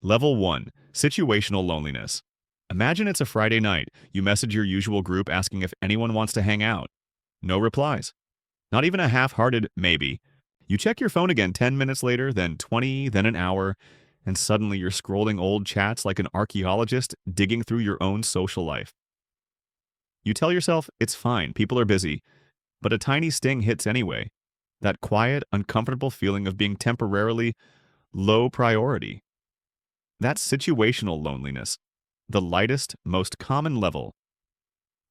Level 1. Situational loneliness. Imagine it's a Friday night. You message your usual group asking if anyone wants to hang out. No replies. Not even a half-hearted maybe. You check your phone again 10 minutes later, then 20, then an hour, and suddenly you're scrolling old chats like an archaeologist digging through your own social life. You tell yourself it's fine, people are busy, but a tiny sting hits anyway. That quiet, uncomfortable feeling of being temporarily low priority. That's situational loneliness, the lightest, most common level.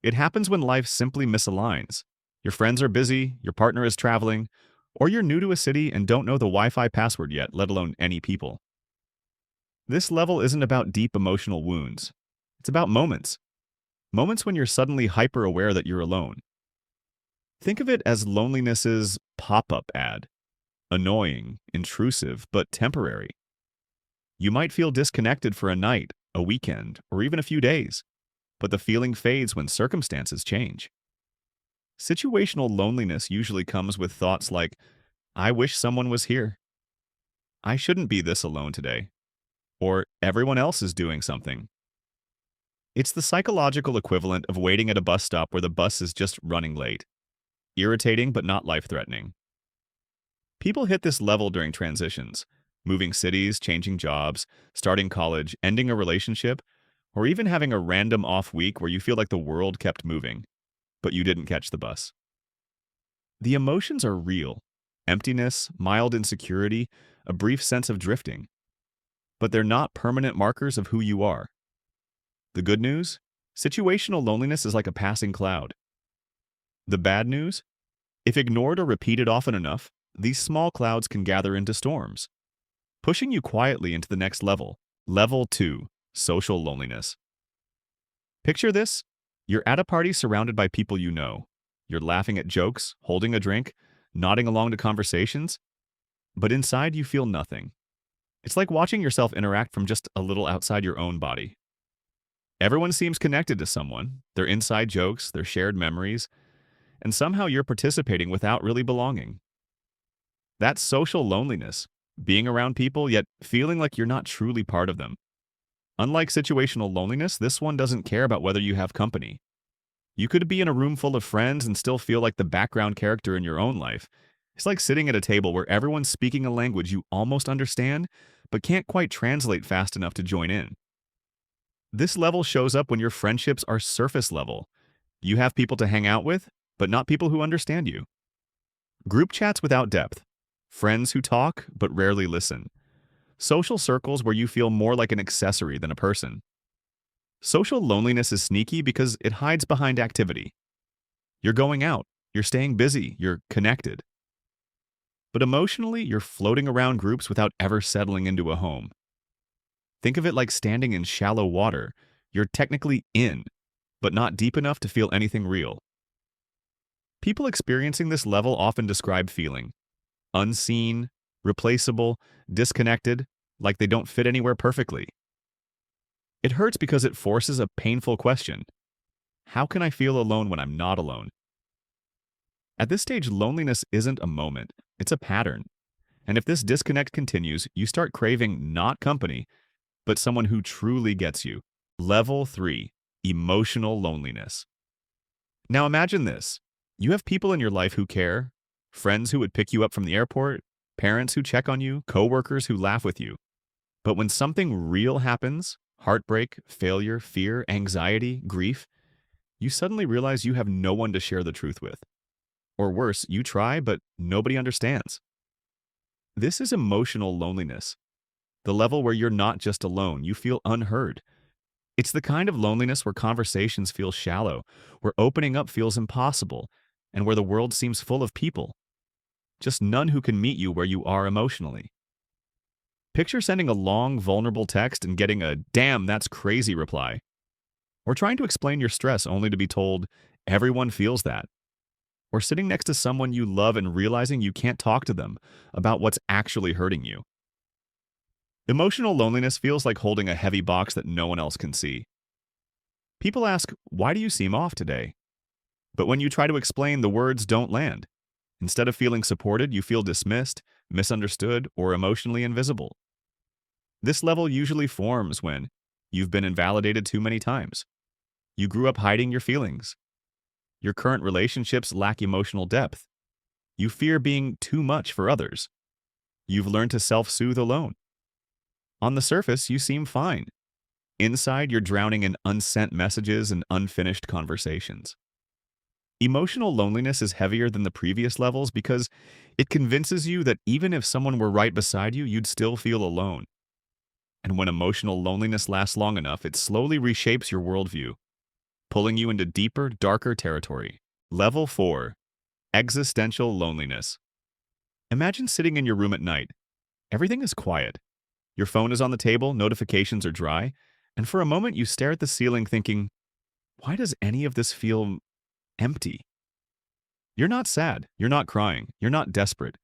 It happens when life simply misaligns. Your friends are busy, your partner is traveling, or you're new to a city and don't know the Wi-Fi password yet, let alone any people. This level isn't about deep emotional wounds. It's about moments. Moments when you're suddenly hyper-aware that you're alone. Think of it as loneliness's pop-up ad. Annoying, intrusive, but temporary. You might feel disconnected for a night, a weekend, or even a few days, but the feeling fades when circumstances change. Situational loneliness usually comes with thoughts like, I wish someone was here. I shouldn't be this alone today. Or everyone else is doing something. It's the psychological equivalent of waiting at a bus stop where the bus is just running late. Irritating but not life-threatening. People hit this level during transitions, moving cities, changing jobs, starting college, ending a relationship, or even having a random off week where you feel like the world kept moving, but you didn't catch the bus. The emotions are real. Emptiness, mild insecurity, a brief sense of drifting. But they're not permanent markers of who you are. The good news? Situational loneliness is like a passing cloud. The bad news? If ignored or repeated often enough, these small clouds can gather into storms, pushing you quietly into the next level, Level 2, social loneliness. Picture this. You're at a party surrounded by people you know. You're laughing at jokes, holding a drink, nodding along to conversations, but inside you feel nothing. It's like watching yourself interact from just a little outside your own body. Everyone seems connected to someone, their inside jokes, their shared memories, and somehow you're participating without really belonging. That's social loneliness, being around people yet feeling like you're not truly part of them. Unlike situational loneliness, this one doesn't care about whether you have company. You could be in a room full of friends and still feel like the background character in your own life. It's like sitting at a table where everyone's speaking a language you almost understand, but can't quite translate fast enough to join in. This level shows up when your friendships are surface level. You have people to hang out with, but not people who understand you. Group chats without depth. Friends who talk, but rarely listen. Social circles where you feel more like an accessory than a person. Social loneliness is sneaky because it hides behind activity. You're going out, you're staying busy, you're connected. But emotionally, you're floating around groups without ever settling into a home. Think of it like standing in shallow water. You're technically in, but not deep enough to feel anything real. People experiencing this level often describe feeling unseen, replaceable, disconnected, like they don't fit anywhere perfectly. It hurts because it forces a painful question. How can I feel alone when I'm not alone? At this stage, loneliness isn't a moment, it's a pattern. And if this disconnect continues, you start craving not company, but someone who truly gets you. Level 3, emotional loneliness. Now imagine this. You have people in your life who care, friends who would pick you up from the airport, parents who check on you, coworkers who laugh with you. But when something real happens, heartbreak, failure, fear, anxiety, grief, you suddenly realize you have no one to share the truth with. Or worse, you try, but nobody understands. This is emotional loneliness. The level where you're not just alone, you feel unheard. It's the kind of loneliness where conversations feel shallow, where opening up feels impossible, and where the world seems full of people. Just none who can meet you where you are emotionally. Picture sending a long, vulnerable text and getting a "damn, that's crazy" reply. Or trying to explain your stress only to be told, everyone feels that. Or sitting next to someone you love and realizing you can't talk to them about what's actually hurting you. Emotional loneliness feels like holding a heavy box that no one else can see. People ask, why do you seem off today? But when you try to explain, the words don't land. Instead of feeling supported, you feel dismissed, misunderstood, or emotionally invisible. This level usually forms when you've been invalidated too many times. You grew up hiding your feelings. Your current relationships lack emotional depth. You fear being too much for others. You've learned to self-soothe alone. On the surface, you seem fine. Inside, you're drowning in unsent messages and unfinished conversations. Emotional loneliness is heavier than the previous levels because it convinces you that even if someone were right beside you, you'd still feel alone. And when emotional loneliness lasts long enough, it slowly reshapes your worldview, pulling you into deeper, darker territory. Level 4. Existential loneliness. Imagine sitting in your room at night. Everything is quiet. Your phone is on the table, notifications are dry, and for a moment you stare at the ceiling thinking, why does any of this feel empty? You're not sad, you're not crying, you're not desperate.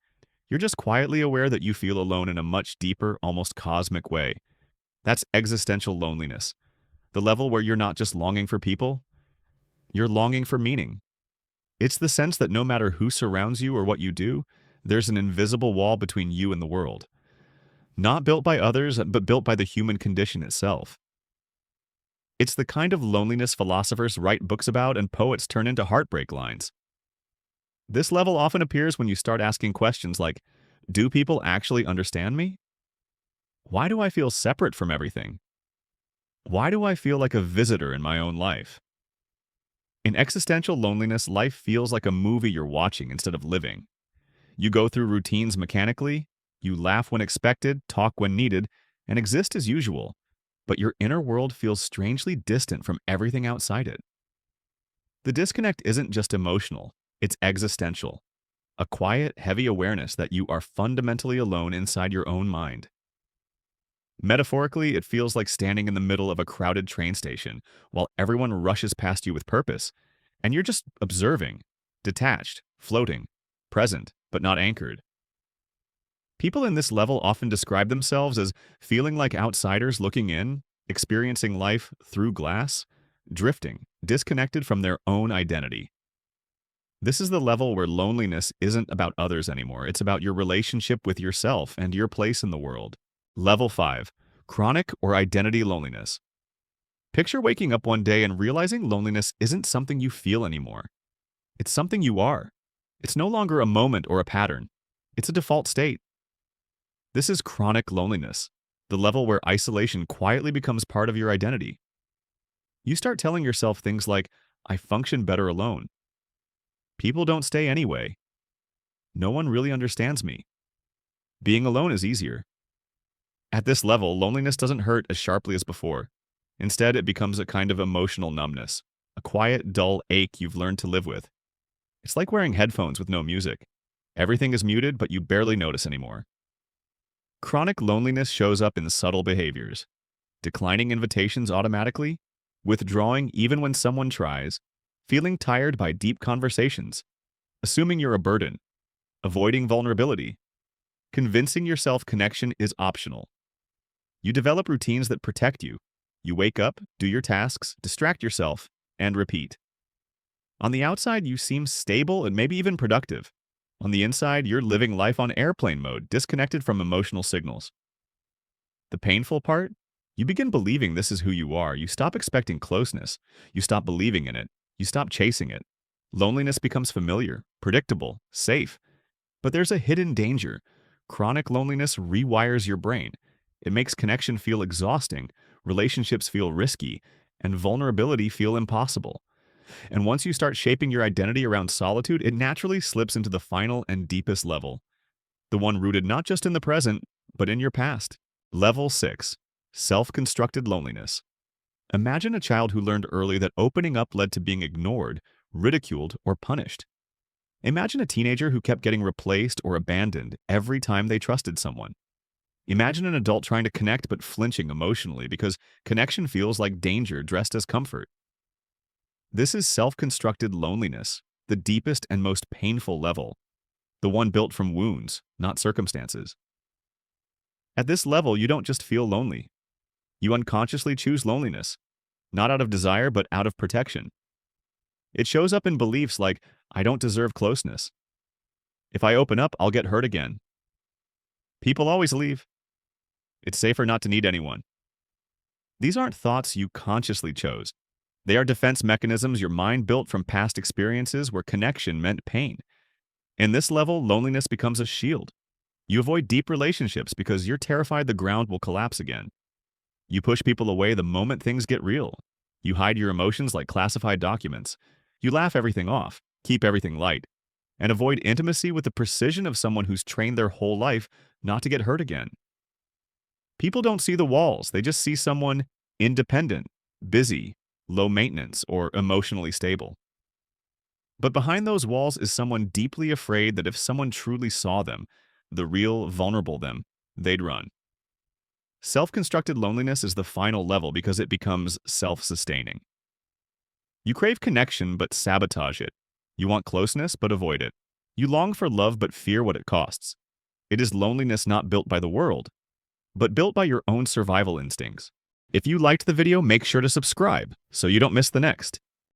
You're just quietly aware that you feel alone in a much deeper, almost cosmic way. That's existential loneliness. The level where you're not just longing for people, you're longing for meaning. It's the sense that no matter who surrounds you or what you do, there's an invisible wall between you and the world. Not built by others, but built by the human condition itself. It's the kind of loneliness philosophers write books about and poets turn into heartbreak lines. This level often appears when you start asking questions like, do people actually understand me? Why do I feel separate from everything? Why do I feel like a visitor in my own life? In existential loneliness, life feels like a movie you're watching instead of living. You go through routines mechanically, you laugh when expected, talk when needed, and exist as usual, but your inner world feels strangely distant from everything outside it. The disconnect isn't just emotional, it's existential. A quiet, heavy awareness that you are fundamentally alone inside your own mind. Metaphorically, it feels like standing in the middle of a crowded train station while everyone rushes past you with purpose, and you're just observing, detached, floating, present, but not anchored. People in this level often describe themselves as feeling like outsiders looking in, experiencing life through glass, drifting, disconnected from their own identity. This is the level where loneliness isn't about others anymore. It's about your relationship with yourself and your place in the world. Level 5. Chronic or identity loneliness. Picture waking up one day and realizing loneliness isn't something you feel anymore. It's something you are. It's no longer a moment or a pattern. It's a default state. This is chronic loneliness, the level where isolation quietly becomes part of your identity. You start telling yourself things like, I function better alone. People don't stay anyway. No one really understands me. Being alone is easier. At this level, loneliness doesn't hurt as sharply as before. Instead, it becomes a kind of emotional numbness, a quiet, dull ache you've learned to live with. It's like wearing headphones with no music. Everything is muted, but you barely notice anymore. Chronic loneliness shows up in subtle behaviors. Declining invitations automatically, withdrawing even when someone tries, feeling tired by deep conversations, assuming you're a burden, avoiding vulnerability, convincing yourself connection is optional. You develop routines that protect you. You wake up, do your tasks, distract yourself, and repeat. On the outside, you seem stable and maybe even productive. On the inside, you're living life on airplane mode, disconnected from emotional signals. The painful part? You begin believing this is who you are. You stop expecting closeness. You stop believing in it. You stop chasing it. Loneliness becomes familiar, predictable, safe. But there's a hidden danger. Chronic loneliness rewires your brain. It makes connection feel exhausting, relationships feel risky, and vulnerability feel impossible. And once you start shaping your identity around solitude, it naturally slips into the final and deepest level. The one rooted not just in the present, but in your past. Level 6. Self-constructed loneliness. Imagine a child who learned early that opening up led to being ignored, ridiculed, or punished. Imagine a teenager who kept getting replaced or abandoned every time they trusted someone. Imagine an adult trying to connect but flinching emotionally because connection feels like danger dressed as comfort. This is self-constructed loneliness, the deepest and most painful level, the one built from wounds, not circumstances. At this level, you don't just feel lonely. You unconsciously choose loneliness, not out of desire but out of protection. It shows up in beliefs like, I don't deserve closeness. If I open up, I'll get hurt again. People always leave. It's safer not to need anyone. These aren't thoughts you consciously chose. They are defense mechanisms your mind built from past experiences where connection meant pain. In this level, loneliness becomes a shield. You avoid deep relationships because you're terrified the ground will collapse again. You push people away the moment things get real. You hide your emotions like classified documents. You laugh everything off, keep everything light, and avoid intimacy with the precision of someone who's trained their whole life not to get hurt again. People don't see the walls, they just see someone independent, busy, low maintenance, or emotionally stable. But behind those walls is someone deeply afraid that if someone truly saw them, the real, vulnerable them, they'd run. Self-constructed loneliness is the final level because it becomes self-sustaining. You crave connection but sabotage it. You want closeness but avoid it. You long for love but fear what it costs. It is loneliness not built by the world, but built by your own survival instincts. If you liked the video, make sure to subscribe so you don't miss the next.